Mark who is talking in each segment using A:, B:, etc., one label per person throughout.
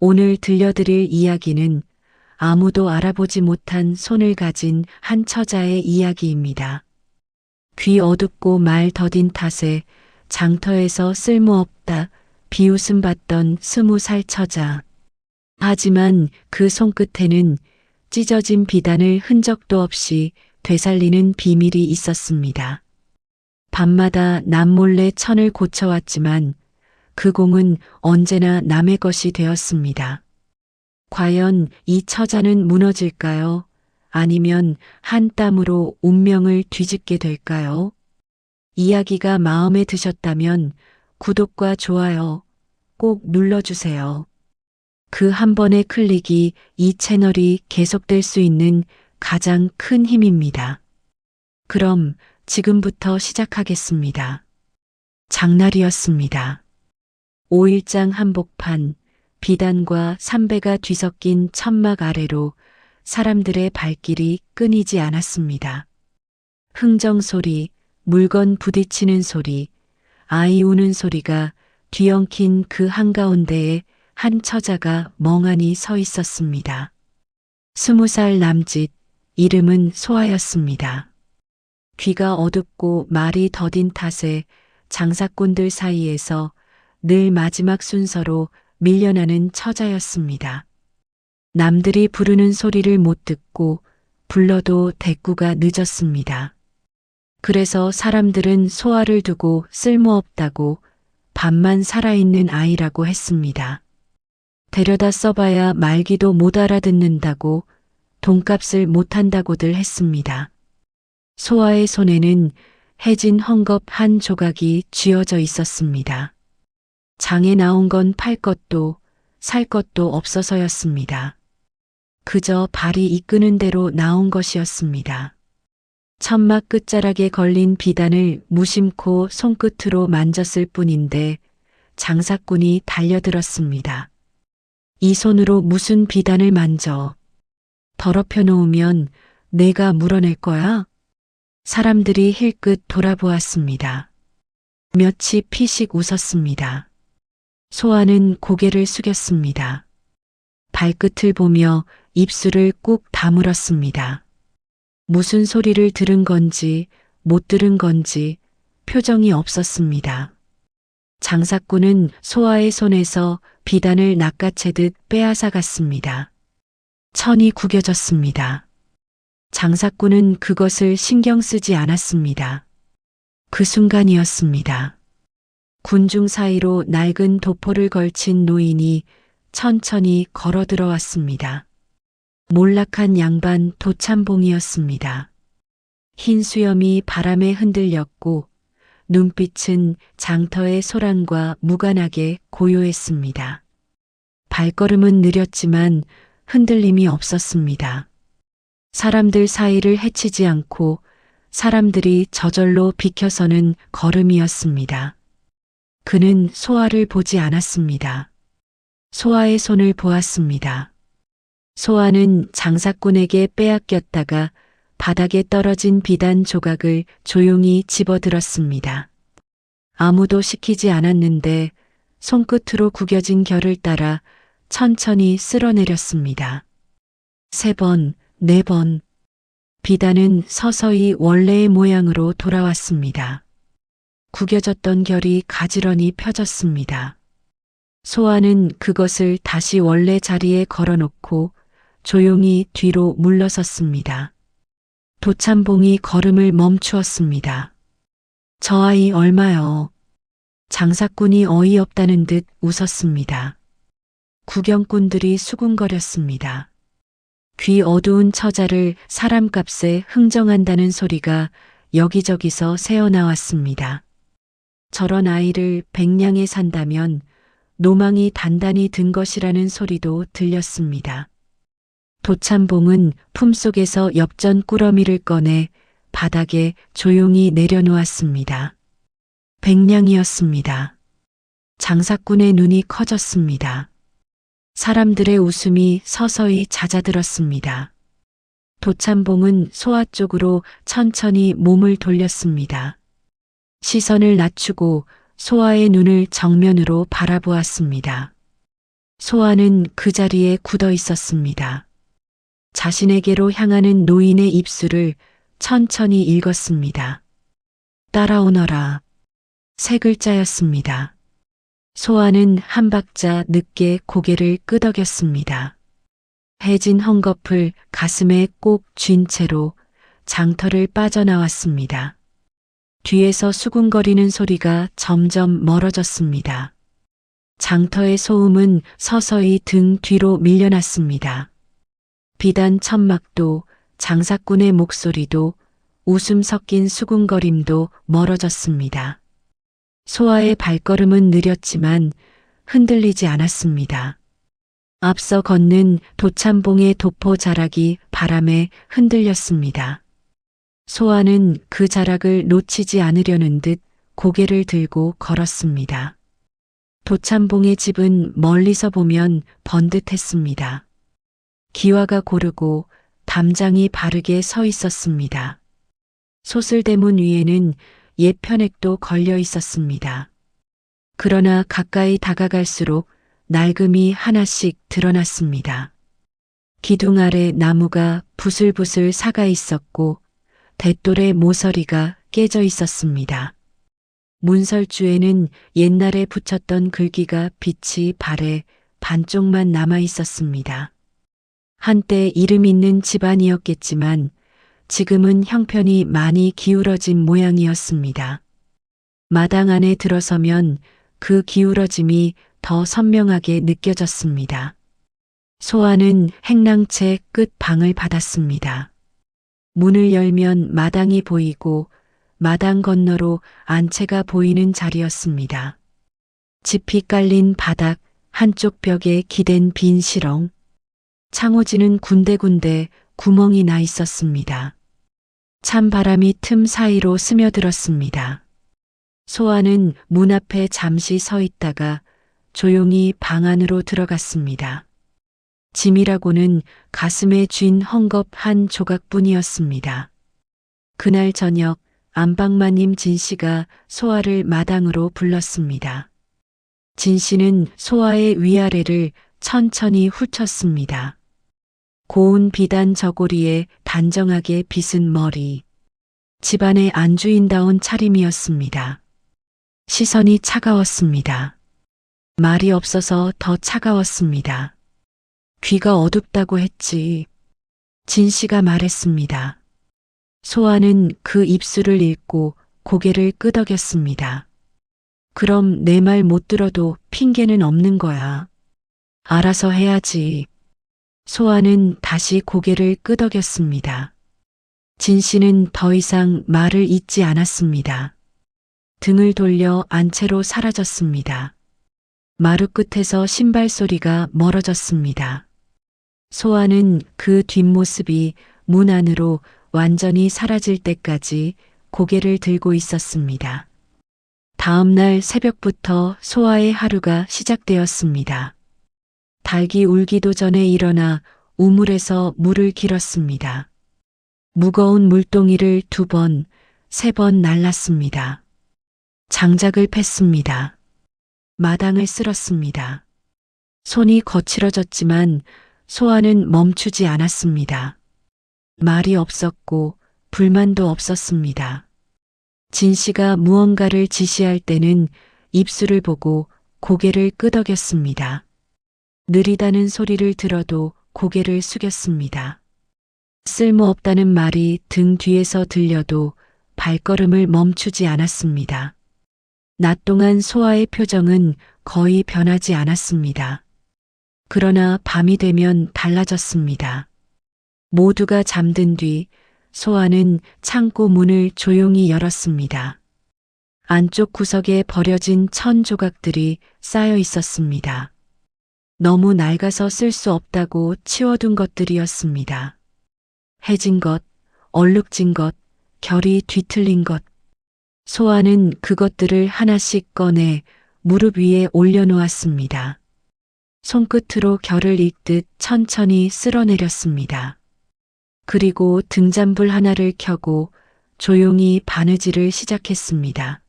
A: 오늘 들려드릴 이야기는 아무도 알아보지 못한 손을 가진 한 처자의 이야기입니다. 귀 어둡고 말 더딘 탓에 장터에서 쓸모없다 비웃음 받던 20살 처자. 하지만 그 손끝에는 찢어진 비단을 흔적도 없이 되살리는 비밀이 있었습니다. 밤마다 남몰래 천을 고쳐왔지만 그 공은 언제나 남의 것이 되었습니다. 과연 이 처자는 무너질까요? 아니면 한 땀으로 운명을 뒤집게 될까요? 이야기가 마음에 드셨다면 구독과 좋아요 꼭 눌러주세요. 그 한 번의 클릭이 이 채널이 계속될 수 있는 가장 큰 힘입니다. 그럼 지금부터 시작하겠습니다. 장날이었습니다. 5일장 한복판, 비단과 삼배가 뒤섞인 천막 아래로 사람들의 발길이 끊이지 않았습니다. 흥정 소리, 물건 부딪히는 소리, 아이 우는 소리가 뒤엉킨 그 한가운데에 한 처자가 멍하니 서 있었습니다. 20살 남짓, 이름은 소아였습니다. 귀가 어둡고 말이 더딘 탓에 장사꾼들 사이에서 늘 마지막 순서로 밀려나는 처자였습니다. 남들이 부르는 소리를 못 듣고 불러도 대꾸가 늦었습니다. 그래서 사람들은 소아를 두고 쓸모없다고 밤만 살아있는 아이라고 했습니다. 데려다 써봐야 말귀도 못 알아듣는다고 돈값을 못한다고들 했습니다. 소아의 손에는 해진 헝겊 한 조각이 쥐어져 있었습니다. 장에 나온 건 팔 것도 살 것도 없어서였습니다. 그저 발이 이끄는 대로 나온 것이었습니다. 천막 끝자락에 걸린 비단을 무심코 손끝으로 만졌을 뿐인데 장사꾼이 달려들었습니다. 이 손으로 무슨 비단을 만져? 더럽혀 놓으면 내가 물어낼 거야? 사람들이 힐끗 돌아보았습니다. 몇이 피식 웃었습니다. 소아는 고개를 숙였습니다. 발끝을 보며 입술을 꾹 다물었습니다. 무슨 소리를 들은 건지 못 들은 건지 표정이 없었습니다. 장사꾼은 소아의 손에서 비단을 낚아채듯 빼앗아갔습니다. 천이 구겨졌습니다. 장사꾼은 그것을 신경 쓰지 않았습니다. 그 순간이었습니다. 군중 사이로 낡은 도포를 걸친 노인이 천천히 걸어 들어왔습니다. 몰락한 양반 도참봉이었습니다. 흰 수염이 바람에 흔들렸고 눈빛은 장터의 소란과 무관하게 고요했습니다. 발걸음은 느렸지만 흔들림이 없었습니다. 사람들 사이를 헤치지 않고 사람들이 저절로 비켜서는 걸음이었습니다. 그는 소아를 보지 않았습니다. 소아의 손을 보았습니다. 소아는 장사꾼에게 빼앗겼다가 바닥에 떨어진 비단 조각을 조용히 집어들었습니다. 아무도 시키지 않았는데 손끝으로 구겨진 결을 따라 천천히 쓸어내렸습니다. 3번, 4번. 비단은 서서히 원래의 모양으로 돌아왔습니다. 구겨졌던 결이 가지런히 펴졌습니다. 소아는 그것을 다시 원래 자리에 걸어놓고 조용히 뒤로 물러섰습니다. 도참봉이 걸음을 멈추었습니다. 저 아이 얼마요? 장사꾼이 어이없다는 듯 웃었습니다. 구경꾼들이 수군거렸습니다. 귀 어두운 처자를 사람값에 흥정한다는 소리가 여기저기서 새어나왔습니다. 저런 아이를 100냥에 산다면 노망이 단단히 든 것이라는 소리도 들렸습니다. 도참봉은 품속에서 엽전 꾸러미를 꺼내 바닥에 조용히 내려놓았습니다. 100냥이었습니다. 장사꾼의 눈이 커졌습니다. 사람들의 웃음이 서서히 잦아들었습니다. 도참봉은 소아 쪽으로 천천히 몸을 돌렸습니다. 시선을 낮추고 소아의 눈을 정면으로 바라보았습니다. 소아는 그 자리에 굳어 있었습니다. 자신에게로 향하는 노인의 입술을 천천히 읽었습니다. 따라오너라. 세 글자였습니다. 소아는 한 박자 늦게 고개를 끄덕였습니다. 해진 헝겊을 가슴에 꼭 쥔 채로 장터를 빠져나왔습니다. 뒤에서 수군거리는 소리가 점점 멀어졌습니다. 장터의 소음은 서서히 등 뒤로 밀려났습니다. 비단 천막도, 장사꾼의 목소리도, 웃음 섞인 수군거림도 멀어졌습니다. 소아의 발걸음은 느렸지만 흔들리지 않았습니다. 앞서 걷는 도참봉의 도포 자락이 바람에 흔들렸습니다. 소아는 그 자락을 놓치지 않으려는 듯 고개를 들고 걸었습니다. 도참봉의 집은 멀리서 보면 번듯했습니다. 기와가 고르고 담장이 바르게 서 있었습니다. 소슬대문 위에는 옛 편액도 걸려 있었습니다. 그러나 가까이 다가갈수록 낡음이 하나씩 드러났습니다. 기둥 아래 나무가 부슬부슬 사가 있었고 돛돌의 모서리가 깨져 있었습니다. 문설주에는 옛날에 붙였던 글귀가 빛이 발에 반쪽만 남아 있었습니다. 한때 이름 있는 집안이었겠지만 지금은 형편이 많이 기울어진 모양이었습니다. 마당 안에 들어서면 그 기울어짐이 더 선명하게 느껴졌습니다. 소아는 행랑채 끝 방을 받았습니다. 문을 열면 마당이 보이고 마당 건너로 안채가 보이는 자리였습니다. 짚이 깔린 바닥, 한쪽 벽에 기댄 빈 시렁, 창호지는 군데군데 구멍이 나 있었습니다. 찬바람이 틈 사이로 스며들었습니다. 소아는 문 앞에 잠시 서 있다가 조용히 방 안으로 들어갔습니다. 짐이라고는 가슴에 쥔 헝겊 한 조각뿐이었습니다. 그날 저녁 안방마님 진 씨가 소아를 마당으로 불렀습니다. 진 씨는 소아의 위아래를 천천히 훑었습니다. 고운 비단 저고리에 단정하게 빗은 머리. 집안의 안주인다운 차림이었습니다. 시선이 차가웠습니다. 말이 없어서 더 차가웠습니다. 귀가 어둡다고 했지. 진 씨가 말했습니다. 소아는 그 입술을 읽고 고개를 끄덕였습니다. 그럼 내 말 못 들어도 핑계는 없는 거야. 알아서 해야지. 소아는 다시 고개를 끄덕였습니다. 진 씨는 더 이상 말을 잇지 않았습니다. 등을 돌려 안채로 사라졌습니다. 마루 끝에서 신발 소리가 멀어졌습니다. 소아는 그 뒷모습이 문 안으로 완전히 사라질 때까지 고개를 들고 있었습니다. 다음 날 새벽부터 소아의 하루가 시작되었습니다. 닭이 울기도 전에 일어나 우물에서 물을 길었습니다. 무거운 물동이를 2번, 3번 날랐습니다. 장작을 팼습니다. 마당을 쓸었습니다. 손이 거칠어졌지만 소아는 멈추지 않았습니다. 말이 없었고 불만도 없었습니다. 진 씨가 무언가를 지시할 때는 입술을 보고 고개를 끄덕였습니다. 느리다는 소리를 들어도 고개를 숙였습니다. 쓸모없다는 말이 등 뒤에서 들려도 발걸음을 멈추지 않았습니다. 낮 동안 소아의 표정은 거의 변하지 않았습니다. 그러나 밤이 되면 달라졌습니다. 모두가 잠든 뒤 소아는 창고 문을 조용히 열었습니다. 안쪽 구석에 버려진 천 조각들이 쌓여 있었습니다. 너무 낡아서 쓸 수 없다고 치워둔 것들이었습니다. 해진 것, 얼룩진 것, 결이 뒤틀린 것. 소아는 그것들을 하나씩 꺼내 무릎 위에 올려놓았습니다. 손끝으로 결을 읽듯 천천히 쓸어내렸습니다. 그리고 등잔불 하나를 켜고 조용히 바느질을 시작했습니다.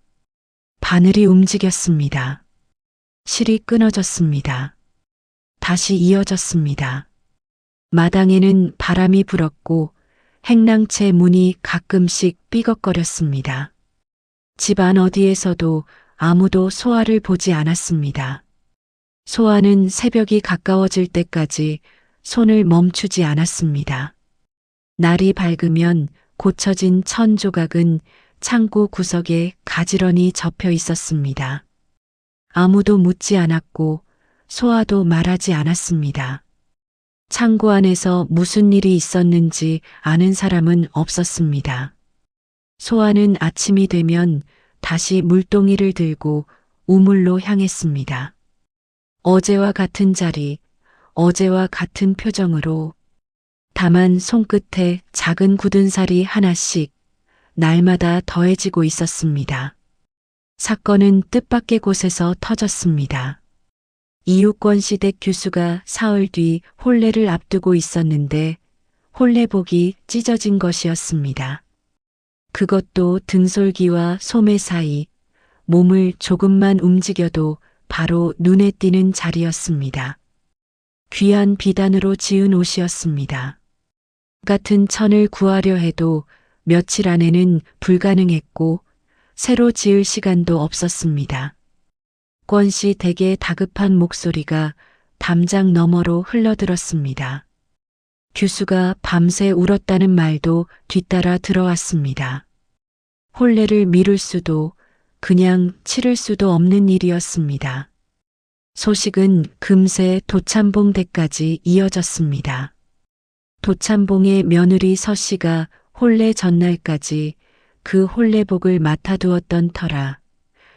A: 바늘이 움직였습니다. 실이 끊어졌습니다. 다시 이어졌습니다. 마당에는 바람이 불었고 행랑채 문이 가끔씩 삐걱거렸습니다. 집안 어디에서도 아무도 소아를 보지 않았습니다. 소아는 새벽이 가까워질 때까지 손을 멈추지 않았습니다. 날이 밝으면 고쳐진 천 조각은 창고 구석에 가지런히 접혀 있었습니다. 아무도 묻지 않았고 소아도 말하지 않았습니다. 창고 안에서 무슨 일이 있었는지 아는 사람은 없었습니다. 소아는 아침이 되면 다시 물동이를 들고 우물로 향했습니다. 어제와 같은 자리, 어제와 같은 표정으로, 다만 손끝에 작은 굳은 살이 하나씩 날마다 더해지고 있었습니다. 사건은 뜻밖의 곳에서 터졌습니다. 이웃권시댁 교수가 사흘 뒤 혼례를 앞두고 있었는데 혼례복이 찢어진 것이었습니다. 그것도 등솔기와 소매 사이, 몸을 조금만 움직여도 바로 눈에 띄는 자리였습니다. 귀한 비단으로 지은 옷이었습니다. 같은 천을 구하려 해도 며칠 안에는 불가능했고 새로 지을 시간도 없었습니다. 권씨 댁의 다급한 목소리가 담장 너머로 흘러들었습니다. 교수가 밤새 울었다는 말도 뒤따라 들어왔습니다. 혼례를 미룰 수도 그냥 치를 수도 없는 일이었습니다. 소식은 금세 도참봉 댁까지 이어졌습니다. 도참봉의 며느리 서씨가 혼례 전날까지 그 혼례복을 맡아두었던 터라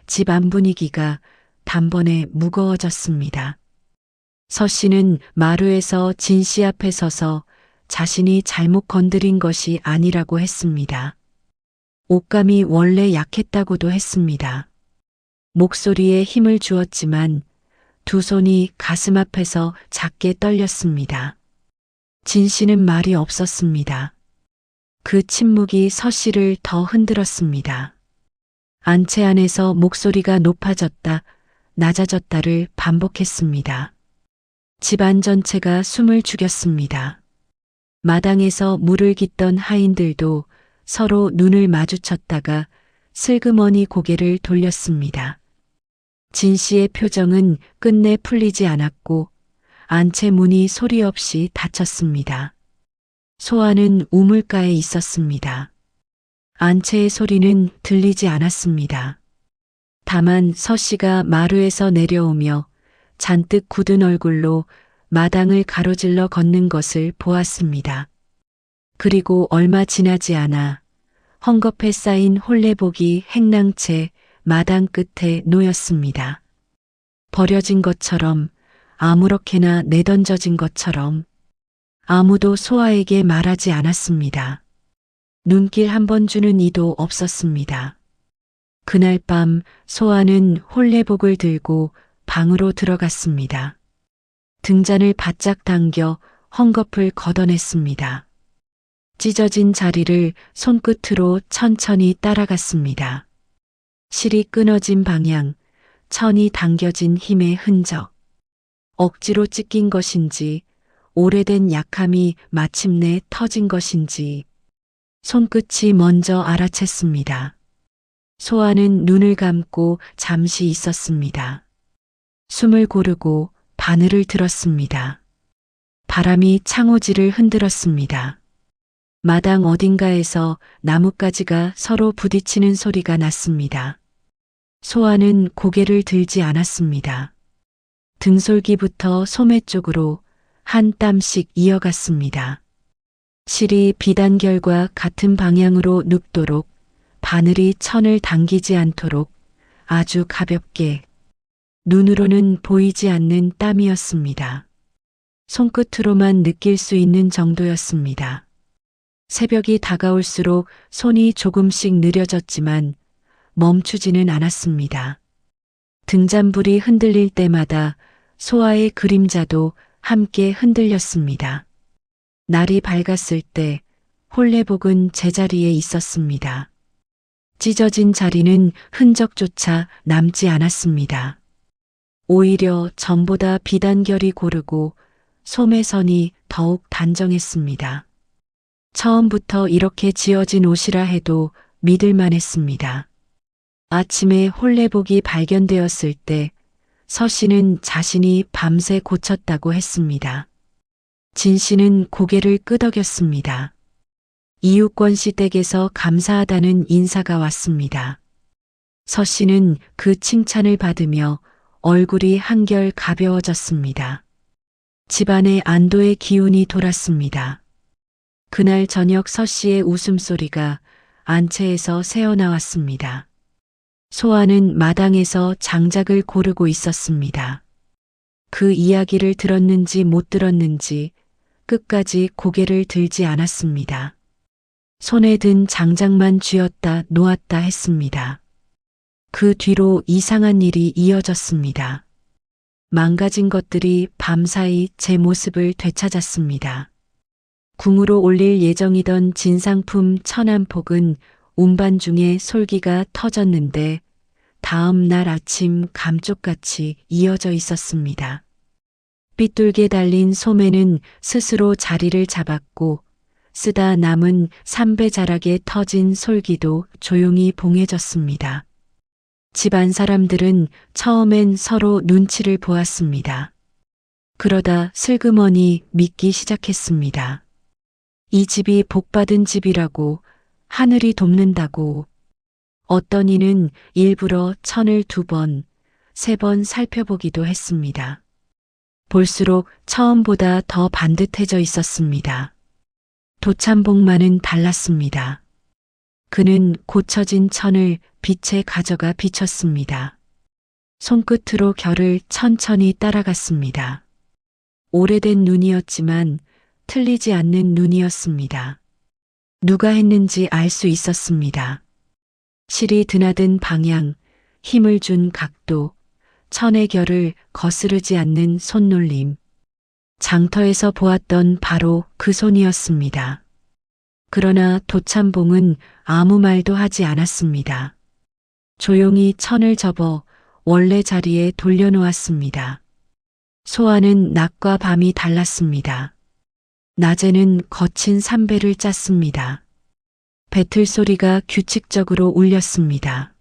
A: 집 안 분위기가 단번에 무거워졌습니다. 서씨는 마루에서 진씨 앞에 서서 자신이 잘못 건드린 것이 아니라고 했습니다. 옷감이 원래 약했다고도 했습니다. 목소리에 힘을 주었지만 두 손이 가슴 앞에서 작게 떨렸습니다. 진씨는 말이 없었습니다. 그 침묵이 서씨를 더 흔들었습니다. 안채 안에서 목소리가 높아졌다, 낮아졌다를 반복했습니다. 집안 전체가 숨을 죽였습니다. 마당에서 물을 깃던 하인들도 서로 눈을 마주쳤다가 슬그머니 고개를 돌렸습니다. 진 씨의 표정은 끝내 풀리지 않았고 안채 문이 소리 없이 닫혔습니다. 소아는 우물가에 있었습니다. 안채의 소리는 들리지 않았습니다. 다만 서씨가 마루에서 내려오며 잔뜩 굳은 얼굴로 마당을 가로질러 걷는 것을 보았습니다. 그리고 얼마 지나지 않아 헝겊에 쌓인 혼례복이 행랑채 마당 끝에 놓였습니다. 버려진 것처럼, 아무렇게나 내던져진 것처럼 아무도 소아에게 말하지 않았습니다. 눈길 한 번 주는 이도 없었습니다. 그날 밤 소아는 혼례복을 들고 방으로 들어갔습니다. 등잔을 바짝 당겨 헝겊을 걷어냈습니다. 찢어진 자리를 손끝으로 천천히 따라갔습니다. 실이 끊어진 방향, 천이 당겨진 힘의 흔적. 억지로 찢긴 것인지, 오래된 약함이 마침내 터진 것인지, 손끝이 먼저 알아챘습니다. 소아는 눈을 감고 잠시 있었습니다. 숨을 고르고 바늘을 들었습니다. 바람이 창호지를 흔들었습니다. 마당 어딘가에서 나뭇가지가 서로 부딪히는 소리가 났습니다. 소아는 고개를 들지 않았습니다. 등솔기부터 소매 쪽으로 한 땀씩 이어갔습니다. 실이 비단결과 같은 방향으로 눕도록 바늘이 천을 당기지 않도록 아주 가볍게, 눈으로는 보이지 않는 땀이었습니다. 손끝으로만 느낄 수 있는 정도였습니다. 새벽이 다가올수록 손이 조금씩 느려졌지만 멈추지는 않았습니다. 등잔불이 흔들릴 때마다 소아의 그림자도 함께 흔들렸습니다. 날이 밝았을 때 혼례복은 제자리에 있었습니다. 찢어진 자리는 흔적조차 남지 않았습니다. 오히려 전보다 비단결이 고르고 소매선이 더욱 단정했습니다. 처음부터 이렇게 지어진 옷이라 해도 믿을만 했습니다. 아침에 홀레복이 발견되었을 때 서 씨는 자신이 밤새 고쳤다고 했습니다. 진 씨는 고개를 끄덕였습니다. 이웃권 씨 댁에서 감사하다는 인사가 왔습니다. 서 씨는 그 칭찬을 받으며 얼굴이 한결 가벼워졌습니다. 집안에 안도의 기운이 돌았습니다. 그날 저녁 서 씨의 웃음소리가 안채에서 새어나왔습니다. 소아는 마당에서 장작을 고르고 있었습니다. 그 이야기를 들었는지 못 들었는지 끝까지 고개를 들지 않았습니다. 손에 든 장작만 쥐었다 놓았다 했습니다. 그 뒤로 이상한 일이 이어졌습니다. 망가진 것들이 밤사이 제 모습을 되찾았습니다. 궁으로 올릴 예정이던 진상품 1000안폭은 운반 중에 솔기가 터졌는데 다음 날 아침 감쪽같이 이어져 있었습니다. 삐뚤게 달린 소매는 스스로 자리를 잡았고 쓰다 남은 삼배자락에 터진 솔기도 조용히 봉해졌습니다. 집안 사람들은 처음엔 서로 눈치를 보았습니다. 그러다 슬그머니 믿기 시작했습니다. 이 집이 복받은 집이라고, 하늘이 돕는다고. 어떤 이는 일부러 천을 2번, 3번 살펴보기도 했습니다. 볼수록 처음보다 더 반듯해져 있었습니다. 도참봉만은 달랐습니다. 그는 고쳐진 천을 빛에 가져가 비췄습니다. 손끝으로 결을 천천히 따라갔습니다. 오래된 눈이었지만 틀리지 않는 눈이었습니다. 누가 했는지 알 수 있었습니다. 실이 드나든 방향, 힘을 준 각도, 천의 결을 거스르지 않는 손놀림. 장터에서 보았던 바로 그 손이었습니다. 그러나 도참봉은 아무 말도 하지 않았습니다. 조용히 천을 접어 원래 자리에 돌려놓았습니다. 소아는 낮과 밤이 달랐습니다. 낮에는 거친 삼배를 짰습니다. 배틀 소리가 규칙적으로 울렸습니다.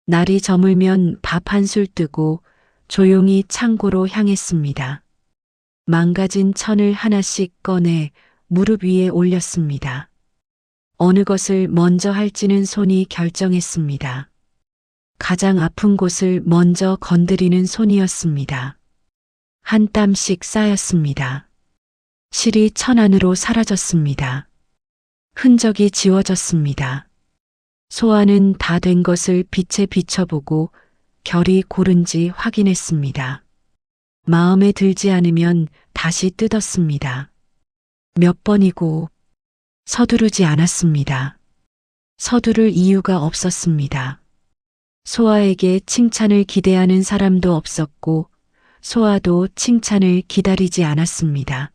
A: 날이 저물면 밥 한 술 뜨고 조용히 창고로 향했습니다. 망가진 천을 하나씩 꺼내 무릎 위에 올렸습니다. 어느 것을 먼저 할지는 손이 결정했습니다. 가장 아픈 곳을 먼저 건드리는 손이었습니다. 한 땀씩 쌓였습니다. 실이 천 안으로 사라졌습니다. 흔적이 지워졌습니다. 소아는 다 된 것을 빛에 비춰보고 결이 고른지 확인했습니다. 마음에 들지 않으면 다시 뜯었습니다. 몇 번이고 서두르지 않았습니다. 서두를 이유가 없었습니다. 소아에게 칭찬을 기대하는 사람도 없었고 소아도 칭찬을 기다리지 않았습니다.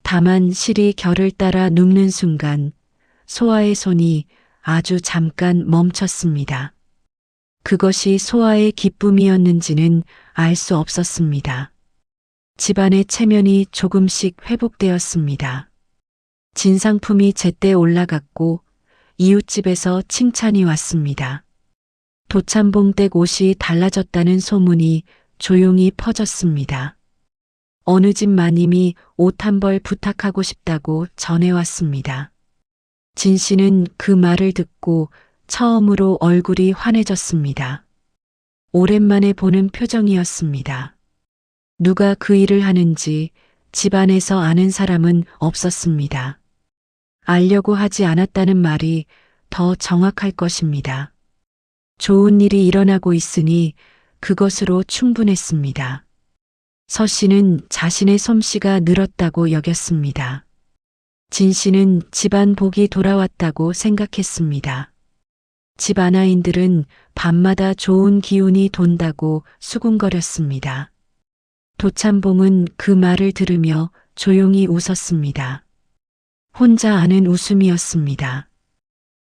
A: 다만 실이 결을 따라 눕는 순간 소아의 손이 아주 잠깐 멈췄습니다. 그것이 소아의 기쁨이었는지는 알 수 없었습니다. 집안의 체면이 조금씩 회복되었습니다. 진상품이 제때 올라갔고 이웃집에서 칭찬이 왔습니다. 도참봉 댁 옷이 달라졌다는 소문이 조용히 퍼졌습니다. 어느 집 마님이 옷 한 벌 부탁하고 싶다고 전해왔습니다. 진 씨는 그 말을 듣고 처음으로 얼굴이 환해졌습니다. 오랜만에 보는 표정이었습니다. 누가 그 일을 하는지 집안에서 아는 사람은 없었습니다. 알려고 하지 않았다는 말이 더 정확할 것입니다. 좋은 일이 일어나고 있으니 그것으로 충분했습니다. 서 씨는 자신의 솜씨가 늘었다고 여겼습니다. 진 씨는 집안 복이 돌아왔다고 생각했습니다. 집 아나인들은 밤마다 좋은 기운이 돈다고 수군거렸습니다. 도참봉은 그 말을 들으며 조용히 웃었습니다. 혼자 아는 웃음이었습니다.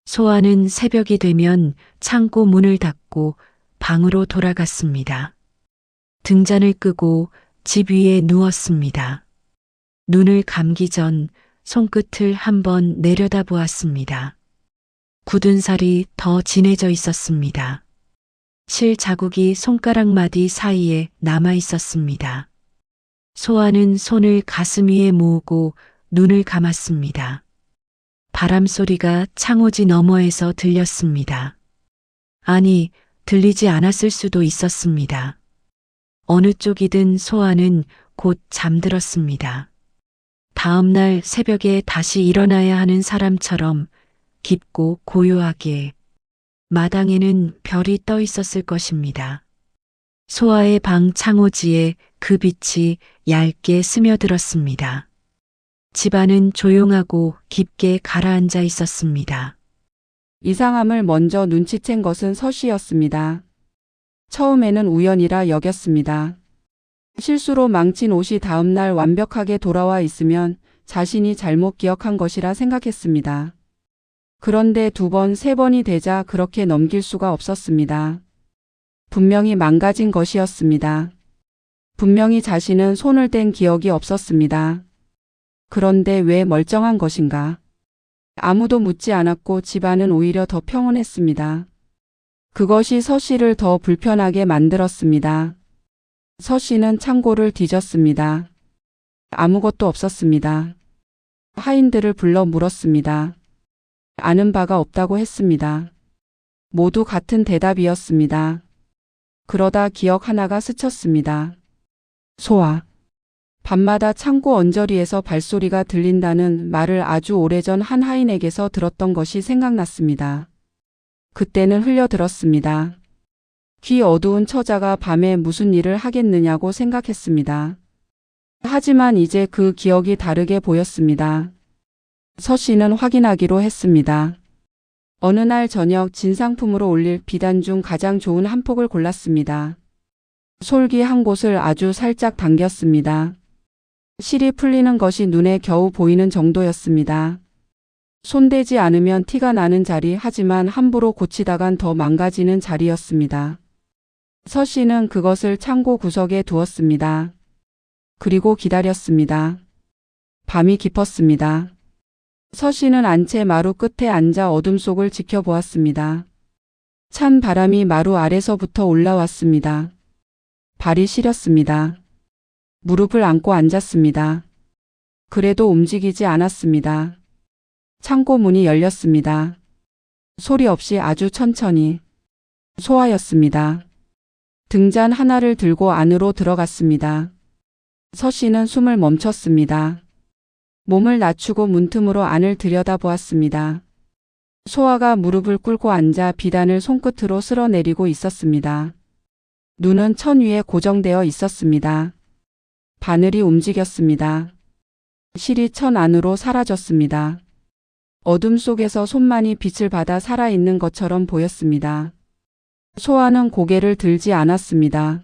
A: 소아는 새벽이 되면 창고 문을 닫고 방으로 돌아갔습니다. 등잔을 끄고 집 위에 누웠습니다. 눈을 감기 전 손끝을 한번 내려다보았습니다. 굳은 살이 더 진해져 있었습니다. 실 자국이 손가락 마디 사이에 남아 있었습니다. 소아는 손을 가슴 위에 모으고 눈을 감았습니다. 바람 소리가 창호지 너머에서 들렸습니다. 아니, 들리지 않았을 수도 있었습니다. 어느 쪽이든 소아는 곧 잠들었습니다. 다음 날 새벽에 다시 일어나야 하는 사람처럼 깊고 고요하게 마당에는 별이 떠 있었을 것입니다. 소아의 방 창호지에 그 빛이 얇게 스며들었습니다. 집안은 조용하고 깊게 가라앉아 있었습니다.
B: 이상함을 먼저 눈치챈 것은 서씨였습니다. 처음에는 우연이라 여겼습니다. 실수로 망친 옷이 다음날 완벽하게 돌아와 있으면 자신이 잘못 기억한 것이라 생각했습니다. 그런데 2번, 3번이 되자 그렇게 넘길 수가 없었습니다. 분명히 망가진 것이었습니다. 분명히 자신은 손을 댄 기억이 없었습니다. 그런데 왜 멀쩡한 것인가? 아무도 묻지 않았고 집안은 오히려 더 평온했습니다. 그것이 서씨를 더 불편하게 만들었습니다. 서씨는 창고를 뒤졌습니다. 아무것도 없었습니다. 하인들을 불러 물었습니다. 아는 바가 없다고 했습니다. 모두 같은 대답이었습니다. 그러다 기억 하나가 스쳤습니다. 소아. 밤마다 창고 언저리에서 발소리가 들린다는 말을 아주 오래전 한 하인에게서 들었던 것이 생각났습니다. 그때는 흘려들었습니다. 귀 어두운 처자가 밤에 무슨 일을 하겠느냐고 생각했습니다. 하지만 이제 그 기억이 다르게 보였습니다. 서씨는 확인하기로 했습니다. 어느 날 저녁 진상품으로 올릴 비단 중 가장 좋은 한 폭을 골랐습니다. 솔기 한 곳을 아주 살짝 당겼습니다. 실이 풀리는 것이 눈에 겨우 보이는 정도였습니다. 손대지 않으면 티가 나는 자리, 하지만 함부로 고치다간 더 망가지는 자리였습니다. 서씨는 그것을 창고 구석에 두었습니다. 그리고 기다렸습니다. 밤이 깊었습니다. 서씨는 안채 마루 끝에 앉아 어둠 속을 지켜보았습니다. 찬 바람이 마루 아래서부터 올라왔습니다. 발이 시렸습니다. 무릎을 안고 앉았습니다. 그래도 움직이지 않았습니다. 창고 문이 열렸습니다. 소리 없이 아주 천천히. 소아였습니다. 등잔 하나를 들고 안으로 들어갔습니다. 서씨는 숨을 멈췄습니다. 몸을 낮추고 문틈으로 안을 들여다보았습니다. 소아가 무릎을 꿇고 앉아 비단을 손끝으로 쓸어내리고 있었습니다. 눈은 천 위에 고정되어 있었습니다. 바늘이 움직였습니다. 실이 천 안으로 사라졌습니다. 어둠 속에서 손만이 빛을 받아 살아있는 것처럼 보였습니다. 소아는 고개를 들지 않았습니다.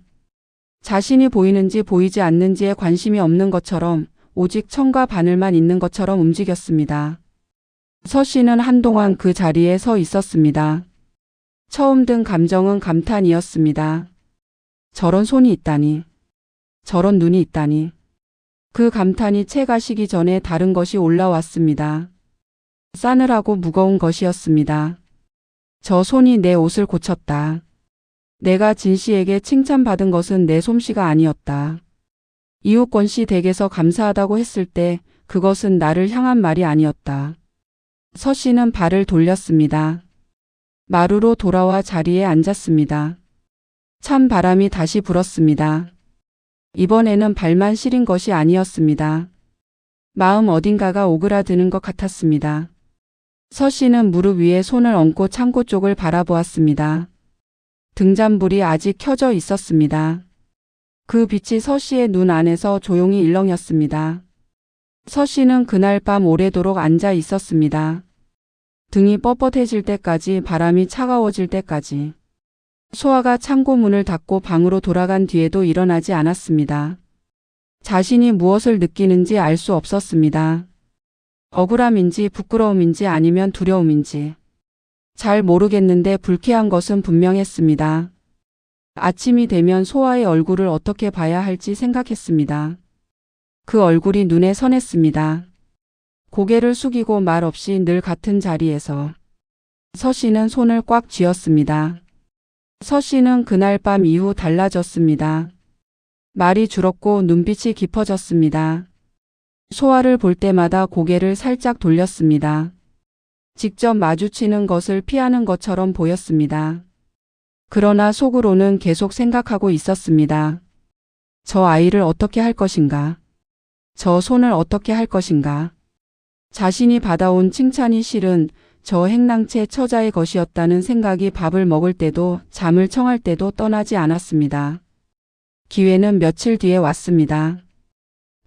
B: 자신이 보이는지 보이지 않는지에 관심이 없는 것처럼, 오직 천과 바늘만 있는 것처럼 움직였습니다. 서씨는 한동안 그 자리에 서 있었습니다. 처음 든 감정은 감탄이었습니다. 저런 손이 있다니. 저런 눈이 있다니. 그 감탄이 채가 식기 전에 다른 것이 올라왔습니다. 싸늘하고 무거운 것이었습니다. 저 손이 내 옷을 고쳤다. 내가 진씨에게 칭찬받은 것은 내 솜씨가 아니었다. 이웃권씨 댁에서 감사하다고 했을 때 그것은 나를 향한 말이 아니었다. 서씨는 발을 돌렸습니다. 마루로 돌아와 자리에 앉았습니다. 찬 바람이 다시 불었습니다. 이번에는 발만 시린 것이 아니었습니다. 마음 어딘가가 오그라드는 것 같았습니다. 서씨는 무릎 위에 손을 얹고 창고 쪽을 바라보았습니다. 등잔불이 아직 켜져 있었습니다. 그 빛이 서씨의 눈 안에서 조용히 일렁였습니다. 서씨는 그날 밤 오래도록 앉아 있었습니다. 등이 뻣뻣해질 때까지, 바람이 차가워질 때까지. 소아가 창고 문을 닫고 방으로 돌아간 뒤에도 일어나지 않았습니다. 자신이 무엇을 느끼는지 알 수 없었습니다. 억울함인지 부끄러움인지 아니면 두려움인지. 잘 모르겠는데 불쾌한 것은 분명했습니다. 아침이 되면 소아의 얼굴을 어떻게 봐야 할지 생각했습니다. 그 얼굴이 눈에 선했습니다. 고개를 숙이고 말없이 늘 같은 자리에서 서 씨는 손을 꽉 쥐었습니다. 서 씨는 그날 밤 이후 달라졌습니다. 말이 줄었고 눈빛이 깊어졌습니다. 소아를 볼 때마다 고개를 살짝 돌렸습니다. 직접 마주치는 것을 피하는 것처럼 보였습니다. 그러나 속으로는 계속 생각하고 있었습니다. 저 아이를 어떻게 할 것인가? 저 손을 어떻게 할 것인가? 자신이 받아온 칭찬이 실은 저 행랑채 처자의 것이었다는 생각이 밥을 먹을 때도 잠을 청할 때도 떠나지 않았습니다. 기회는 며칠 뒤에 왔습니다.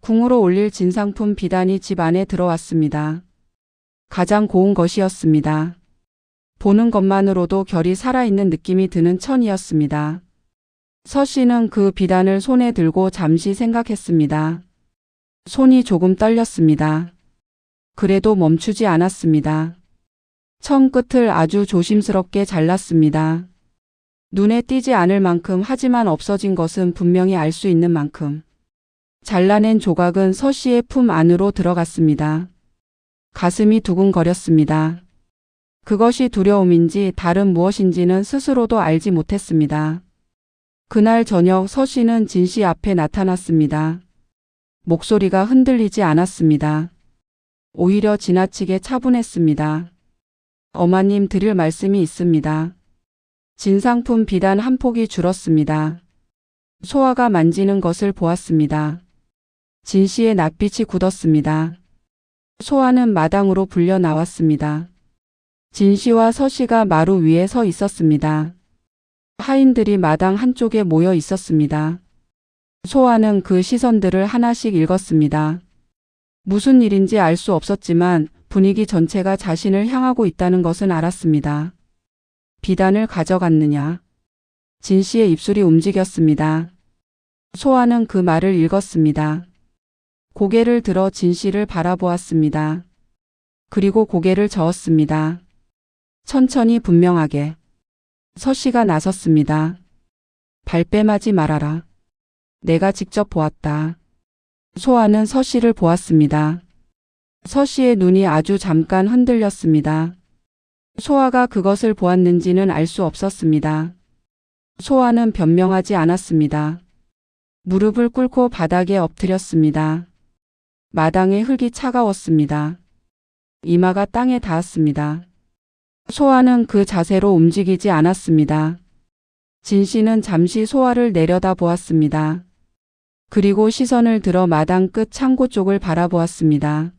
B: 궁으로 올릴 진상품 비단이 집 안에 들어왔습니다. 가장 고운 것이었습니다. 보는 것만으로도 결이 살아있는 느낌이 드는 천이었습니다. 서 씨는 그 비단을 손에 들고 잠시 생각했습니다. 손이 조금 떨렸습니다. 그래도 멈추지 않았습니다. 천 끝을 아주 조심스럽게 잘랐습니다. 눈에 띄지 않을 만큼 하지만 없어진 것은 분명히 알 수 있는 만큼. 잘라낸 조각은 서 씨의 품 안으로 들어갔습니다. 가슴이 두근거렸습니다. 그것이 두려움인지 다른 무엇인지는 스스로도 알지 못했습니다. 그날 저녁 서 씨는 진 씨 앞에 나타났습니다. 목소리가 흔들리지 않았습니다. 오히려 지나치게 차분했습니다. 어머님 드릴 말씀이 있습니다. 진상품 비단 한 폭이 줄었습니다. 소아가 만지는 것을 보았습니다. 진 씨의 낯빛이 굳었습니다. 소아는 마당으로 불려 나왔습니다. 진 씨와 서 씨가 마루 위에 서 있었습니다. 하인들이 마당 한쪽에 모여 있었습니다. 소아는 그 시선들을 하나씩 읽었습니다. 무슨 일인지 알 수 없었지만 분위기 전체가 자신을 향하고 있다는 것은 알았습니다. 비단을 가져갔느냐? 진 씨의 입술이 움직였습니다. 소아는 그 말을 읽었습니다. 고개를 들어 진 씨를 바라보았습니다. 그리고 고개를 저었습니다. 천천히 분명하게. 서 씨가 나섰습니다. 발뺌하지 말아라. 내가 직접 보았다. 소아는 서 씨를 보았습니다. 서 씨의 눈이 아주 잠깐 흔들렸습니다. 소아가 그것을 보았는지는 알 수 없었습니다. 소아는 변명하지 않았습니다. 무릎을 꿇고 바닥에 엎드렸습니다. 마당의 흙이 차가웠습니다. 이마가 땅에 닿았습니다. 소아는 그 자세로 움직이지 않았습니다. 진 씨는 잠시 소아를 내려다 보았습니다. 그리고 시선을 들어 마당 끝 창고 쪽을 바라보았습니다.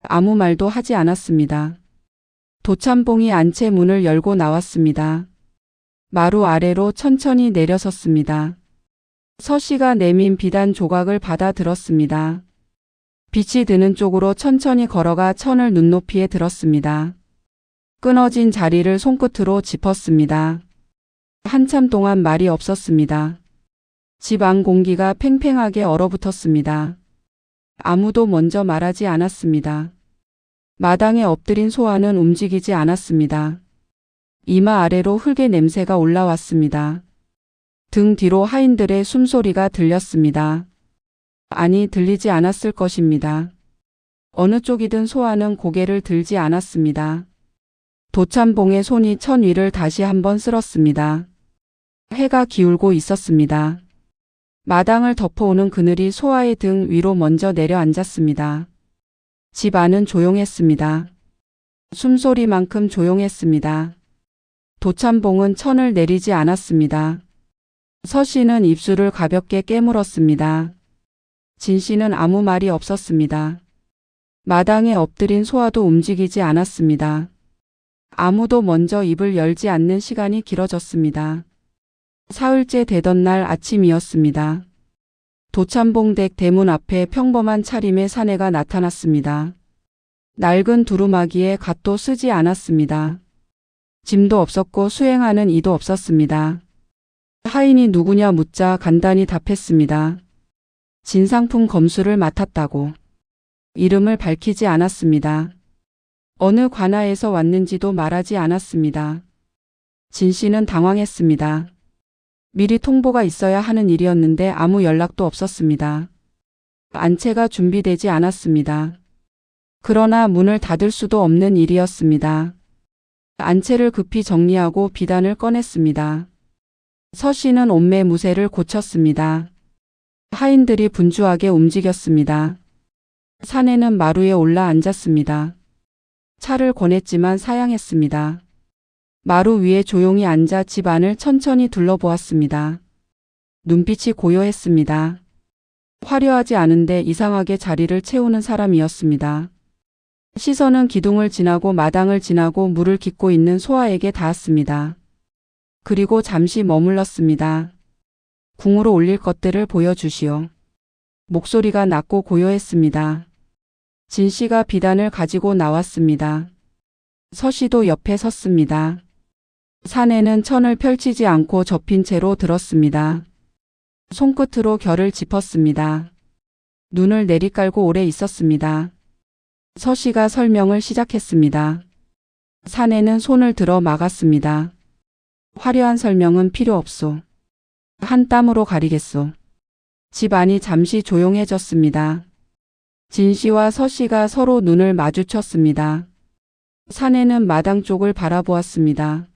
B: 아무 말도 하지 않았습니다. 도참봉이 안채 문을 열고 나왔습니다. 마루 아래로 천천히 내려섰습니다. 서 씨가 내민 비단 조각을 받아 들었습니다. 빛이 드는 쪽으로 천천히 걸어가 천을 눈높이에 들었습니다. 끊어진 자리를 손끝으로 짚었습니다. 한참 동안 말이 없었습니다. 집 안 공기가 팽팽하게 얼어붙었습니다. 아무도 먼저 말하지 않았습니다. 마당에 엎드린 소아는 움직이지 않았습니다. 이마 아래로 흙의 냄새가 올라왔습니다. 등 뒤로 하인들의 숨소리가 들렸습니다. 아니, 들리지 않았을 것입니다. 어느 쪽이든 소아는 고개를 들지 않았습니다. 도참봉의 손이 천 위를 다시 한번 쓸었습니다. 해가 기울고 있었습니다. 마당을 덮어오는 그늘이 소아의 등 위로 먼저 내려앉았습니다. 집 안은 조용했습니다. 숨소리만큼 조용했습니다. 도참봉은 천을 내리지 않았습니다. 서 씨는 입술을 가볍게 깨물었습니다. 진 씨는 아무 말이 없었습니다. 마당에 엎드린 소아도 움직이지 않았습니다. 아무도 먼저 입을 열지 않는 시간이 길어졌습니다. 사흘째 되던 날 아침이었습니다. 도참봉댁 대문 앞에 평범한 차림의 사내가 나타났습니다. 낡은 두루마기에 갓도 쓰지 않았습니다. 짐도 없었고 수행하는 이도 없었습니다. 하인이 누구냐 묻자 간단히 답했습니다. 진상품 검수를 맡았다고. 이름을 밝히지 않았습니다. 어느 관아에서 왔는지도 말하지 않았습니다. 진 씨는 당황했습니다. 미리 통보가 있어야 하는 일이었는데 아무 연락도 없었습니다. 안채가 준비되지 않았습니다. 그러나 문을 닫을 수도 없는 일이었습니다. 안채를 급히 정리하고 비단을 꺼냈습니다. 서 씨는 옷매 무새를 고쳤습니다. 하인들이 분주하게 움직였습니다. 사내는 마루에 올라 앉았습니다. 차를 권했지만 사양했습니다. 마루 위에 조용히 앉아 집 안을 천천히 둘러보았습니다. 눈빛이 고요했습니다. 화려하지 않은데 이상하게 자리를 채우는 사람이었습니다. 시선은 기둥을 지나고 마당을 지나고 물을 깃고 있는 소아에게 닿았습니다. 그리고 잠시 머물렀습니다. 궁으로 올릴 것들을 보여주시오. 목소리가 낮고 고요했습니다. 진 씨가 비단을 가지고 나왔습니다. 서 씨도 옆에 섰습니다. 사내는 천을 펼치지 않고 접힌 채로 들었습니다. 손끝으로 결을 짚었습니다. 눈을 내리깔고 오래 있었습니다. 서 씨가 설명을 시작했습니다. 사내는 손을 들어 막았습니다. 화려한 설명은 필요 없소. 한 땀으로 가리겠소. 집 안이 잠시 조용해졌습니다. 진 씨와 서 씨가 서로 눈을 마주쳤습니다. 사내는 마당 쪽을 바라보았습니다.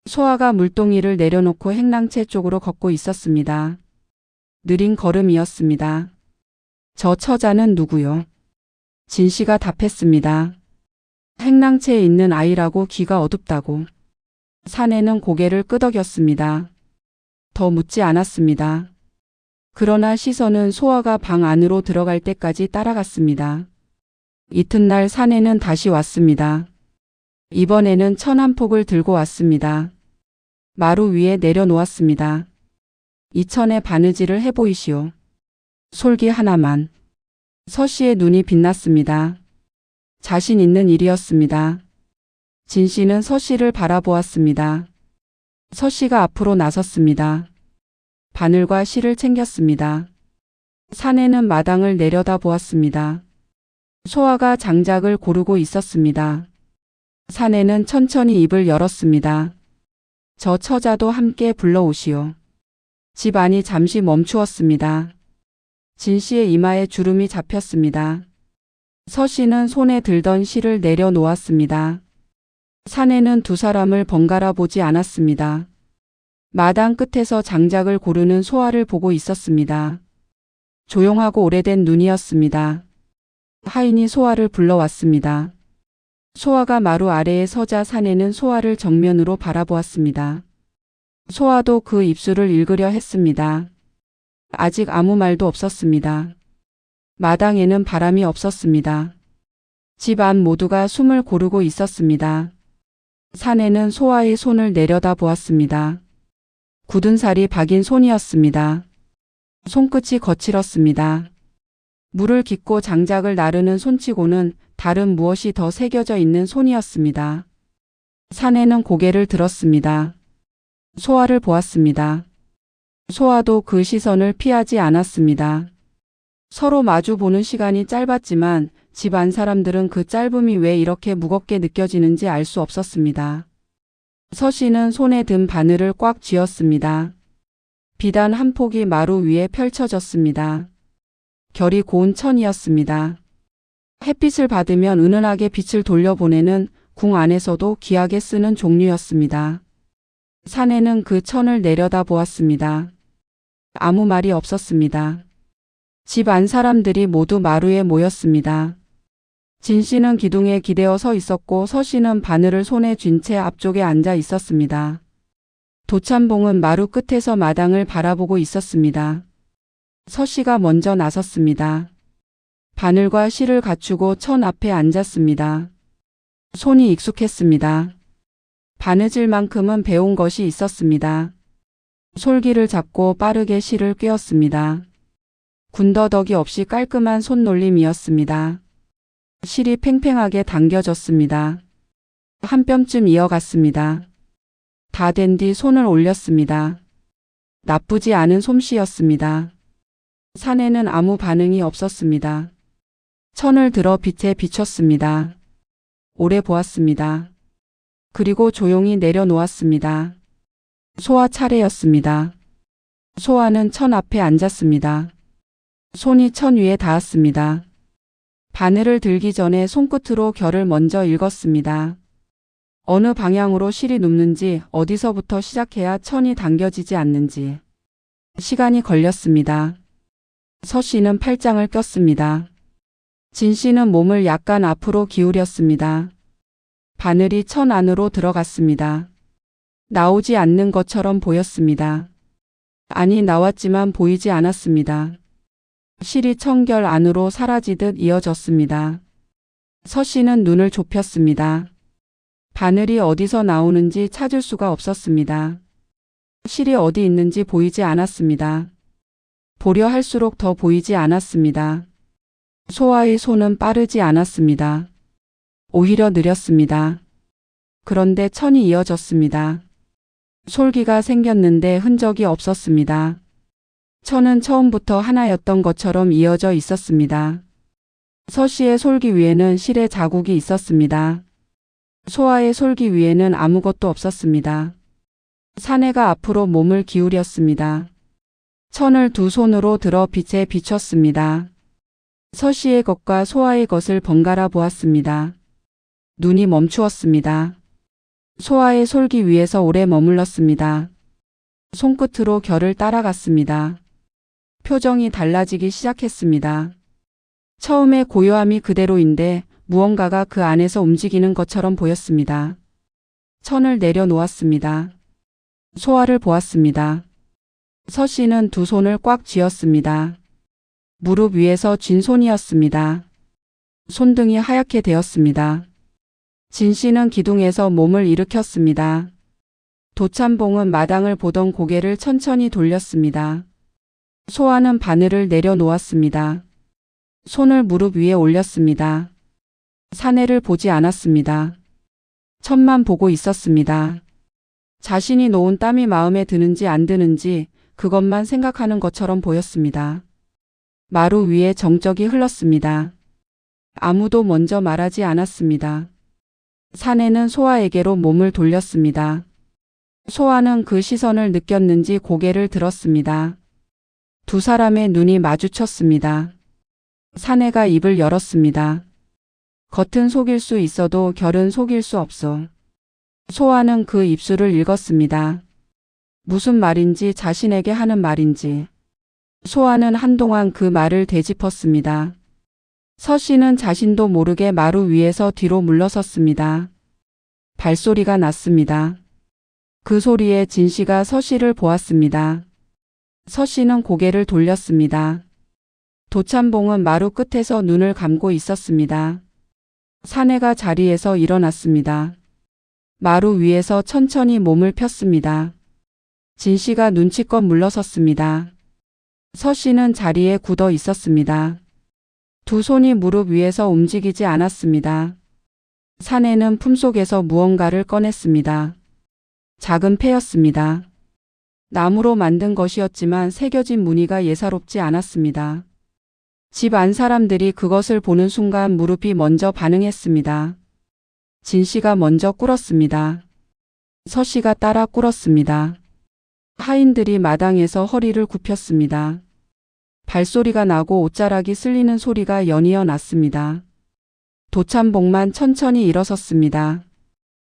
B: 소아가 물동이를 내려놓고 행랑채 쪽으로 걷고 있었습니다. 느린 걸음이었습니다. 저 처자는 누구요? 진 씨가 답했습니다. 행랑채에 있는 아이라고 귀가 어둡다고. 사내는 고개를 끄덕였습니다. 더 묻지 않았습니다. 그러나 시선은 소아가 방 안으로 들어갈 때까지 따라갔습니다. 이튿날 사내는 다시 왔습니다. 이번에는 천 한 폭을 들고 왔습니다. 마루 위에 내려놓았습니다. 이 천에 바느질을 해보이시오. 솔기 하나만. 서 씨의 눈이 빛났습니다. 자신 있는 일이었습니다. 진 씨는 서 씨를 바라보았습니다. 서 씨가 앞으로 나섰습니다. 바늘과 실을 챙겼습니다. 사내는 마당을 내려다 보았습니다. 소아가 장작을 고르고 있었습니다. 사내는 천천히 입을 열었습니다. 저 처자도 함께 불러오시오. 집 안이 잠시 멈추었습니다. 진 씨의 이마에 주름이 잡혔습니다. 서 씨는 손에 들던 실을 내려놓았습니다. 사내는 두 사람을 번갈아 보지 않았습니다. 마당 끝에서 장작을 고르는 소아를 보고 있었습니다. 조용하고 오래된 눈이었습니다. 하인이 소아를 불러왔습니다. 소아가 마루 아래에 서자 사내는 소아를 정면으로 바라보았습니다. 소아도 그 입술을 읽으려 했습니다. 아직 아무 말도 없었습니다. 마당에는 바람이 없었습니다. 집 안 모두가 숨을 고르고 있었습니다. 사내는 소아의 손을 내려다 보았습니다. 굳은 살이 박인 손이었습니다. 손끝이 거칠었습니다. 물을 깃고 장작을 나르는 손치고는 다른 무엇이 더 새겨져 있는 손이었습니다. 사내는 고개를 들었습니다. 소아를 보았습니다. 소아도 그 시선을 피하지 않았습니다. 서로 마주 보는 시간이 짧았지만 집 안 사람들은 그 짧음이 왜 이렇게 무겁게 느껴지는지 알 수 없었습니다. 서 씨는 손에 든 바늘을 꽉 쥐었습니다. 비단 한 폭이 마루 위에 펼쳐졌습니다. 결이 고운 천이었습니다. 햇빛을 받으면 은은하게 빛을 돌려보내는 궁 안에서도 귀하게 쓰는 종류였습니다. 사내는 그 천을 내려다 보았습니다. 아무 말이 없었습니다. 집 안 사람들이 모두 마루에 모였습니다. 진 씨는 기둥에 기대어 서 있었고 서 씨는 바늘을 손에 쥔 채 앞쪽에 앉아 있었습니다. 도찬봉은 마루 끝에서 마당을 바라보고 있었습니다. 서 씨가 먼저 나섰습니다. 바늘과 실을 갖추고 천 앞에 앉았습니다. 손이 익숙했습니다. 바느질만큼은 배운 것이 있었습니다. 솔기를 잡고 빠르게 실을 꿰었습니다. 군더더기 없이 깔끔한 손놀림이었습니다. 실이 팽팽하게 당겨졌습니다. 한 뼘쯤 이어갔습니다. 다 된 뒤 손을 올렸습니다. 나쁘지 않은 솜씨였습니다. 사내는 아무 반응이 없었습니다. 천을 들어 빛에 비췄습니다. 오래 보았습니다. 그리고 조용히 내려놓았습니다. 소아 차례였습니다. 소아는 천 앞에 앉았습니다. 손이 천 위에 닿았습니다. 바늘을 들기 전에 손끝으로 결을 먼저 읽었습니다. 어느 방향으로 실이 눕는지, 어디서부터 시작해야 천이 당겨지지 않는지. 시간이 걸렸습니다. 서 씨는 팔짱을 꼈습니다. 진 씨는 몸을 약간 앞으로 기울였습니다. 바늘이 천 안으로 들어갔습니다. 나오지 않는 것처럼 보였습니다. 아니, 나왔지만 보이지 않았습니다. 실이 천결 안으로 사라지듯 이어졌습니다. 서 씨는 눈을 좁혔습니다. 바늘이 어디서 나오는지 찾을 수가 없었습니다. 실이 어디 있는지 보이지 않았습니다. 보려 할수록 더 보이지 않았습니다. 소아의 손은 빠르지 않았습니다. 오히려 느렸습니다. 그런데 천이 이어졌습니다. 솔기가 생겼는데 흔적이 없었습니다. 천은 처음부터 하나였던 것처럼 이어져 있었습니다. 서 씨의 솔기 위에는 실의 자국이 있었습니다. 소아의 솔기 위에는 아무것도 없었습니다. 사내가 앞으로 몸을 기울였습니다. 천을 두 손으로 들어 빛에 비췄습니다. 서 씨의 것과 소아의 것을 번갈아 보았습니다. 눈이 멈추었습니다. 소아의 솔기 위에서 오래 머물렀습니다. 손끝으로 결을 따라갔습니다. 표정이 달라지기 시작했습니다. 처음에 고요함이 그대로인데 무언가가 그 안에서 움직이는 것처럼 보였습니다. 천을 내려놓았습니다. 소아를 보았습니다. 서 씨는 두 손을 꽉 쥐었습니다. 무릎 위에서 쥔 손이었습니다. 손등이 하얗게 되었습니다. 진 씨는 기둥에서 몸을 일으켰습니다. 도참봉은 마당을 보던 고개를 천천히 돌렸습니다. 소아는 바늘을 내려놓았습니다. 손을 무릎 위에 올렸습니다. 사내를 보지 않았습니다. 천만 보고 있었습니다. 자신이 놓은 땀이 마음에 드는지 안 드는지 그것만 생각하는 것처럼 보였습니다. 마루 위에 정적이 흘렀습니다. 아무도 먼저 말하지 않았습니다. 사내는 소아에게로 몸을 돌렸습니다. 소아는 그 시선을 느꼈는지 고개를 들었습니다. 두 사람의 눈이 마주쳤습니다. 사내가 입을 열었습니다. 겉은 속일 수 있어도 결은 속일 수 없어. 소아는 그 입술을 읽었습니다. 무슨 말인지, 자신에게 하는 말인지. 소아는 한동안 그 말을 되짚었습니다. 서 씨는 자신도 모르게 마루 위에서 뒤로 물러섰습니다. 발소리가 났습니다. 그 소리에 진 씨가 서 씨를 보았습니다. 서 씨는 고개를 돌렸습니다. 도참봉은 마루 끝에서 눈을 감고 있었습니다. 사내가 자리에서 일어났습니다. 마루 위에서 천천히 몸을 폈습니다. 진 씨가 눈치껏 물러섰습니다. 서 씨는 자리에 굳어 있었습니다. 두 손이 무릎 위에서 움직이지 않았습니다. 사내는 품속에서 무언가를 꺼냈습니다. 작은 패였습니다. 나무로 만든 것이었지만 새겨진 무늬가 예사롭지 않았습니다. 집 안 사람들이 그것을 보는 순간 무릎이 먼저 반응했습니다. 진 씨가 먼저 꿇었습니다. 서 씨가 따라 꿇었습니다. 하인들이 마당에서 허리를 굽혔습니다. 발소리가 나고 옷자락이 쓸리는 소리가 연이어 났습니다. 도참봉만 천천히 일어섰습니다.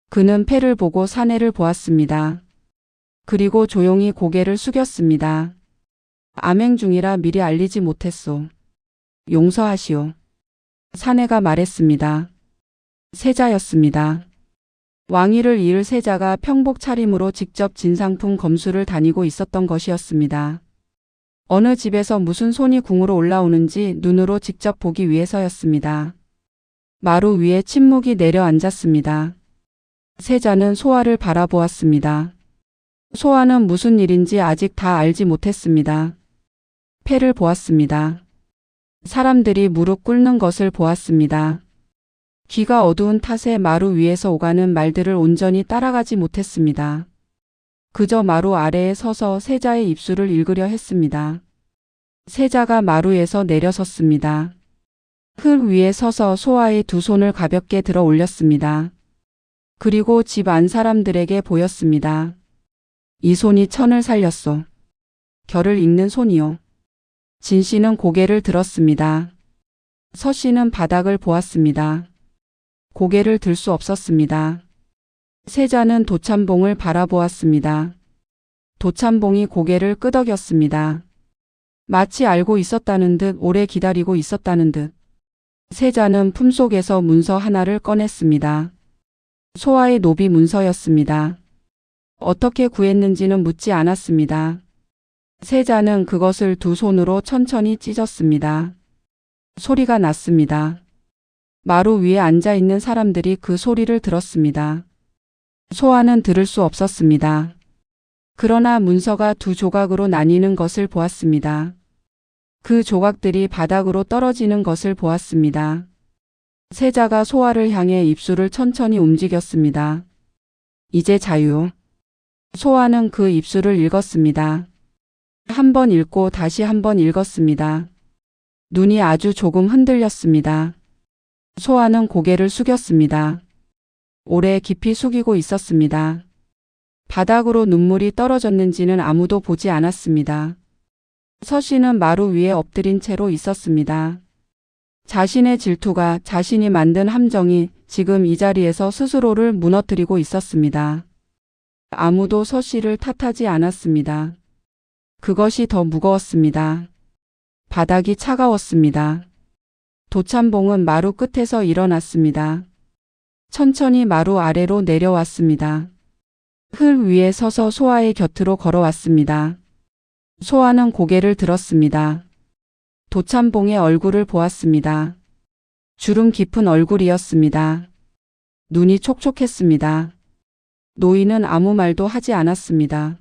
B: 그는 패를 보고 사내를 보았습니다. 그리고 조용히 고개를 숙였습니다. 암행 중이라 미리 알리지 못했소. 용서하시오. 사내가 말했습니다. 세자였습니다. 왕위를 이을 세자가 평복 차림으로 직접 진상품 검수를 다니고 있었던 것이었습니다. 어느 집에서 무슨 손이 궁으로 올라오는지 눈으로 직접 보기 위해서였습니다. 마루 위에 침묵이 내려앉았습니다. 세자는 소아를 바라보았습니다. 소아는 무슨 일인지 아직 다 알지 못했습니다. 패를 보았습니다. 사람들이 무릎 꿇는 것을 보았습니다. 귀가 어두운 탓에 마루 위에서 오가는 말들을 온전히 따라가지 못했습니다. 그저 마루 아래에 서서 세자의 입술을 읽으려 했습니다. 세자가 마루에서 내려섰습니다. 흙 위에 서서 소아의 두 손을 가볍게 들어 올렸습니다. 그리고 집 안 사람들에게 보였습니다. 이 손이 천을 살렸소. 결을 읽는 손이요. 진 씨는 고개를 들었습니다. 서 씨는 바닥을 보았습니다. 고개를 들 수 없었습니다. 세자는 도참봉을 바라보았습니다. 도참봉이 고개를 끄덕였습니다. 마치 알고 있었다는 듯 오래 기다리고 있었다는 듯. 세자는 품속에서 문서 하나를 꺼냈습니다. 소아의 노비 문서였습니다. 어떻게 구했는지는 묻지 않았습니다. 세자는 그것을 두 손으로 천천히 찢었습니다. 소리가 났습니다. 마루 위에 앉아 있는 사람들이 그 소리를 들었습니다. 소아는 들을 수 없었습니다. 그러나 문서가 두 조각으로 나뉘는 것을 보았습니다. 그 조각들이 바닥으로 떨어지는 것을 보았습니다. 세자가 소아를 향해 입술을 천천히 움직였습니다. 이제 자유. 소아는 그 입술을 읽었습니다. 한 번 읽고 다시 한 번 읽었습니다. 눈이 아주 조금 흔들렸습니다. 소아는 고개를 숙였습니다. 오래 깊이 숙이고 있었습니다. 바닥으로 눈물이 떨어졌는지는 아무도 보지 않았습니다. 서 씨는 마루 위에 엎드린 채로 있었습니다. 자신의 질투가, 자신이 만든 함정이 지금 이 자리에서 스스로를 무너뜨리고 있었습니다. 아무도 서 씨를 탓하지 않았습니다. 그것이 더 무거웠습니다. 바닥이 차가웠습니다. 도참봉은 마루 끝에서 일어났습니다. 천천히 마루 아래로 내려왔습니다. 흙 위에 서서 소아의 곁으로 걸어왔습니다. 소아는 고개를 들었습니다. 도참봉의 얼굴을 보았습니다. 주름 깊은 얼굴이었습니다. 눈이 촉촉했습니다. 노인은 아무 말도 하지 않았습니다.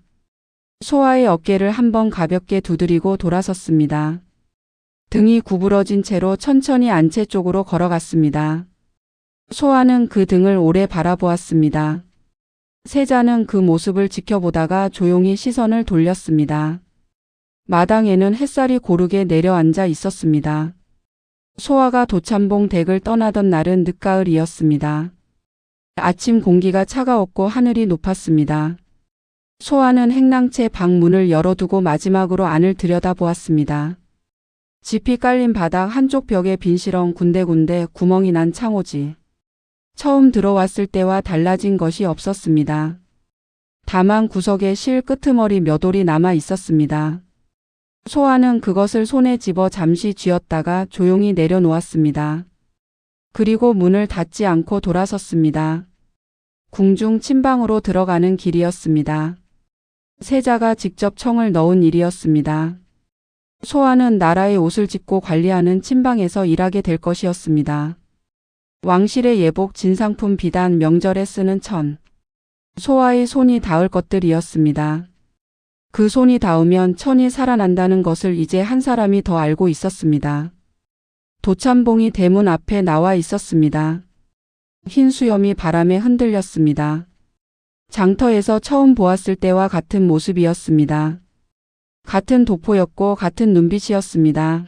B: 소아의 어깨를 한번 가볍게 두드리고 돌아섰습니다. 등이 구부러진 채로 천천히 안채 쪽으로 걸어갔습니다. 소아는 그 등을 오래 바라보았습니다. 세자는 그 모습을 지켜보다가 조용히 시선을 돌렸습니다. 마당에는 햇살이 고르게 내려앉아 있었습니다. 소아가 도참봉 댁을 떠나던 날은 늦가을이었습니다. 아침 공기가 차가웠고 하늘이 높았습니다. 소아는 행랑채 방 문을 열어두고 마지막으로 안을 들여다보았습니다. 짚이 깔린 바닥 한쪽 벽에 빈시렁 군데군데 구멍이 난 창호지. 처음 들어왔을 때와 달라진 것이 없었습니다. 다만 구석에 실 끄트머리 몇 올이 남아 있었습니다. 소아는 그것을 손에 집어 잠시 쥐었다가 조용히 내려놓았습니다. 그리고 문을 닫지 않고 돌아섰습니다. 궁중 침방으로 들어가는 길이었습니다. 세자가 직접 청을 넣은 일이었습니다. 소아는 나라의 옷을 짓고 관리하는 침방에서 일하게 될 것이었습니다. 왕실의 예복, 진상품, 비단, 명절에 쓰는 천. 소아의 손이 닿을 것들이었습니다. 그 손이 닿으면 천이 살아난다는 것을 이제 한 사람이 더 알고 있었습니다. 도참봉이 대문 앞에 나와 있었습니다. 흰 수염이 바람에 흔들렸습니다. 장터에서 처음 보았을 때와 같은 모습이었습니다. 같은 도포였고 같은 눈빛이었습니다.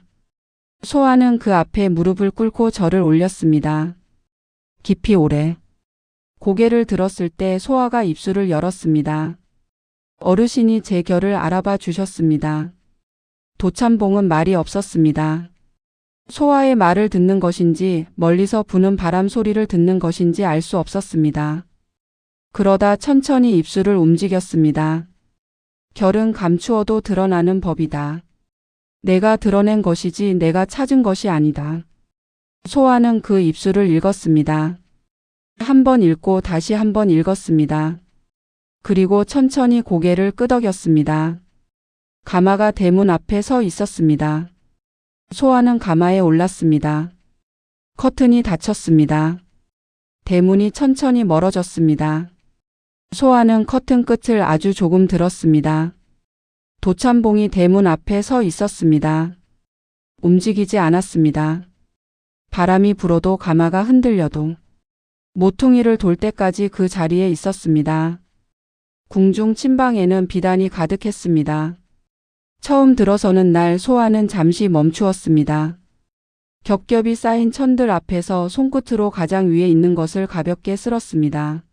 B: 소아는 그 앞에 무릎을 꿇고 절을 올렸습니다. 깊이 오래. 고개를 들었을 때 소아가 입술을 열었습니다. 어르신이 제 결을 알아봐 주셨습니다. 도참봉은 말이 없었습니다. 소아의 말을 듣는 것인지 멀리서 부는 바람 소리를 듣는 것인지 알 수 없었습니다. 그러다 천천히 입술을 움직였습니다. 결은 감추어도 드러나는 법이다. 내가 드러낸 것이지 내가 찾은 것이 아니다. 소아는 그 입술을 읽었습니다. 한 번 읽고 다시 한 번 읽었습니다. 그리고 천천히 고개를 끄덕였습니다. 가마가 대문 앞에 서 있었습니다. 소아는 가마에 올랐습니다. 커튼이 닫혔습니다. 대문이 천천히 멀어졌습니다. 소아는 커튼 끝을 아주 조금 들었습니다. 도참봉이 대문 앞에 서 있었습니다. 움직이지 않았습니다. 바람이 불어도 가마가 흔들려도 모퉁이를 돌 때까지 그 자리에 있었습니다. 궁중 침방에는 비단이 가득했습니다. 처음 들어서는 날 소아는 잠시 멈추었습니다. 겹겹이 쌓인 천들 앞에서 손끝으로 가장 위에 있는 것을 가볍게 쓸었습니다.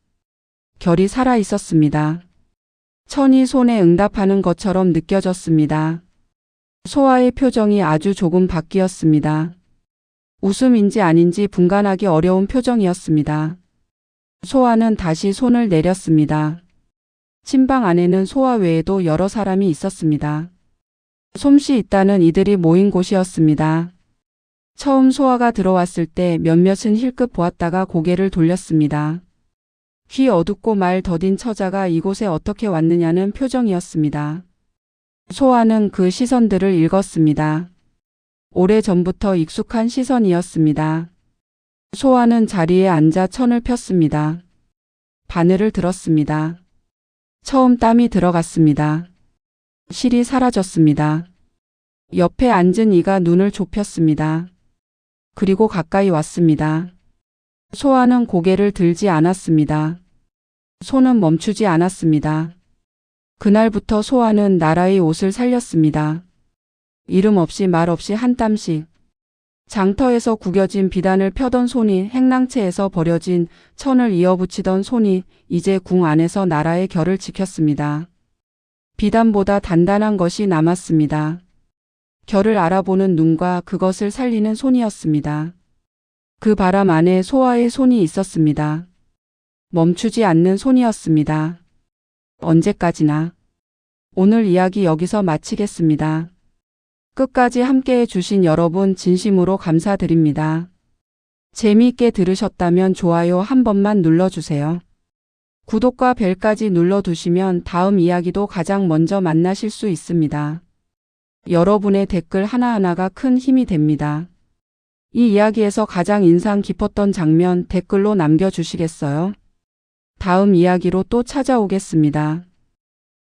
B: 결이 살아 있었습니다. 천이 손에 응답하는 것처럼 느껴졌습니다. 소아의 표정이 아주 조금 바뀌었습니다. 웃음인지 아닌지 분간하기 어려운 표정이었습니다. 소아는 다시 손을 내렸습니다. 침방 안에는 소아 외에도 여러 사람이 있었습니다. 솜씨 있다는 이들이 모인 곳이었습니다. 처음 소아가 들어왔을 때 몇몇은 힐끗 보았다가 고개를 돌렸습니다. 귀 어둡고 말 더딘 처자가 이곳에 어떻게 왔느냐는 표정이었습니다. 소아는 그 시선들을 읽었습니다. 오래전부터 익숙한 시선이었습니다. 소아는 자리에 앉아 천을 폈습니다. 바늘을 들었습니다. 처음 땀이 들어갔습니다. 실이 사라졌습니다. 옆에 앉은 이가 눈을 좁혔습니다. 그리고 가까이 왔습니다. 소아는 고개를 들지 않았습니다. 손은 멈추지 않았습니다. 그날부터 소아는 나라의 옷을 살렸습니다. 이름 없이 말 없이 한 땀씩. 장터에서 구겨진 비단을 펴던 손이 행랑채에서 버려진 천을 이어붙이던 손이 이제 궁 안에서 나라의 결을 지켰습니다. 비단보다 단단한 것이 남았습니다. 결을 알아보는 눈과 그것을 살리는 손이었습니다. 그 바람 안에 소아의 손이 있었습니다. 멈추지 않는 손이었습니다. 언제까지나. 오늘 이야기 여기서 마치겠습니다. 끝까지 함께해 주신 여러분 진심으로 감사드립니다. 재미있게 들으셨다면 좋아요 한 번만 눌러주세요. 구독과 벨까지 눌러두시면 다음 이야기도 가장 먼저 만나실 수 있습니다. 여러분의 댓글 하나하나가 큰 힘이 됩니다. 이 이야기에서 가장 인상 깊었던 장면 댓글로 남겨주시겠어요? 다음 이야기로 또 찾아오겠습니다.